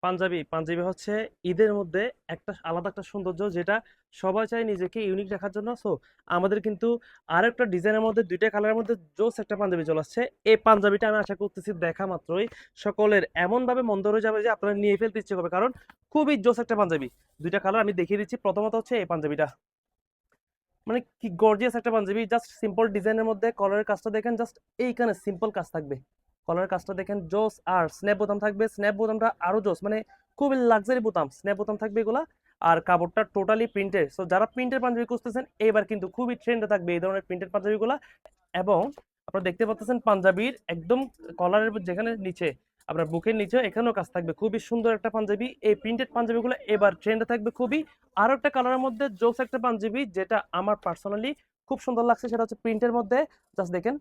পাঞ্জাবি পাঞ্জাবি হচ্ছে ঈদের মধ্যে একটা আলাদা একটা সৌন্দর্য, যেটা সবাই চায় নিজেকে ইউনিক রাখার জন্য। সো আমাদের কিন্তু আর একটা ডিজাইনের মধ্যে দুইটা কালারের মধ্যে জোস একটা পাঞ্জাবি চলে আসছে। এই পাঞ্জাবিটা আমি আশা করতেছি দেখা মাত্রই সকলের এমন ভাবে মন ধরে যাবে যে আপনারা নিয়ে ফেলতে ইচ্ছে করবে, কারণ খুবই জোস একটা পাঞ্জাবি। দুইটা কালার আমি দেখিয়ে দিচ্ছি। প্রথমত হচ্ছে এই পাঞ্জাবিটা, মানে কি গর্জিয়াস একটা পাঞ্জাবি, জাস্ট সিম্পল ডিজাইনের মধ্যে কলারের কাজটা দেখেন, জাস্ট এইখানে সিম্পল কাজ থাকবে। কলারের কাজটা দেখেন জোস, আর স্ন্যাপ বোতাম থাকবে, স্ন্যাপ বোতামটা আরো জোস, মানে খুবই লাক্সারি বোতাম, স্ন্যাপ বোতাম থাকবে এগুলা। আর কাপড়টা টোটালি প্রিন্টেড। সো যারা প্রিন্টের পাঞ্জাবি খুঁজতেছেন এবার কিন্তু খুবই ট্রেন্ডে থাকবে এই ধরনের প্রিন্টেড পাঞ্জাবিগুলা। এবং আপনারা দেখতে পাচ্ছেন পাঞ্জাবির একদম কলারের যেখানে নিচে আপনার বুকের নিচে এখানেও কাজ থাকবে, খুবই সুন্দর একটা পাঞ্জাবি। এই প্রিন্টেড পাঞ্জাবিগুলো এবার ট্রেন্ডে থাকবে খুবই। আরো একটা কালারের মধ্যে জোস একটা পাঞ্জাবি যেটা আমার পার্সোনালি খুব সুন্দর লাগছে, সেটা হচ্ছে প্রিন্টের মধ্যে। জাস্ট দেখেন,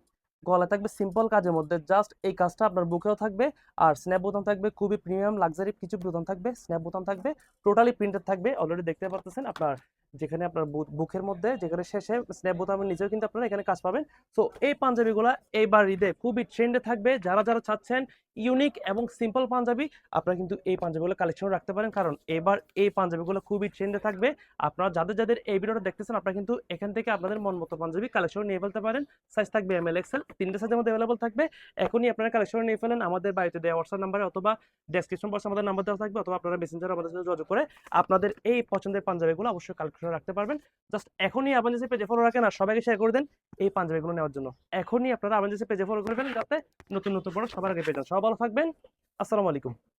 গলা থাকবে সিম্পল কাজের মধ্যে, জাস্ট এই কাজটা আপনার বুকেও থাকবে। আর স্ন্যাপ বোতাম থাকবে, খুবই প্রিমিয়াম লাক্সারি কিছু বোতাম থাকবে, স্ন্যাপ বোতাম থাকবে, টোটালি প্রিন্টেড থাকবে। অলরেডি দেখতে পাচ্ছেন আপনার যেখানে আপনার বুকের মধ্যে যেখানে শেষে স্ন্যাপ বোতামের নিচেও কিন্তু আপনারা এখানে কাজ পাবেন। সো এই পাঞ্জাবিগুলা এইবার ঈদে খুবই ট্রেন্ডে থাকবে। যারা যারা চাচ্ছেন ইউনিক এবং সিম্পল পাঞ্জাবি, আপনারা কিন্তু এই পাঞ্জাবিগুলো কালেকশন রাখতে পারেন, কারণ এবার এই পাঞ্জাবিগুলো খুবই ট্রেন্ডে থাকবে। আপনারা যাদের যাদের এই ভিডিওটা দেখতেছেন, আপনারা কিন্তু এখান থেকে আপনাদের মন মতো পাঞ্জাবি কালেকশন নিয়ে ফেলতে পারেন। সাইজ থাকবে এম এল এক্সেল, তিনটে সাইজের মধ্যে অ্যাভেলেবল থাকবে। এখনই আপনারা কালেকশন নিয়ে ফেলেন আমাদের বাড়িতে দেওয়া হোয়াটসঅ্যাপ নাম্বারে, অথবা ডেসক্রিপশন বক্সে আমাদের নাম্বার দেওয়া থাকবে, অথবা আপনারা মেসেঞ্জারে আমাদের সাথে যোগাযোগ করে আপনাদের এই পছন্দের পাঞ্জাবিগুলো অবশ্যই কালেকশন রাখতে পারবেন। জাস্ট এখনই আবাঞ্জেসি পেজে ফলো রাখেন আর সবাইকে শেয়ার করে দেন এই পাঞ্জাবিগুলো নেওয়ার জন্য। এখনই আপনারা আবাঞ্জেসি পেজে ফলো করবেন যাতে নতুন নতুন প্রোডাক্ট সবার আগে পেয়ে যান। সবাই ভালো থাকবেন। আসসালামু আলাইকুম।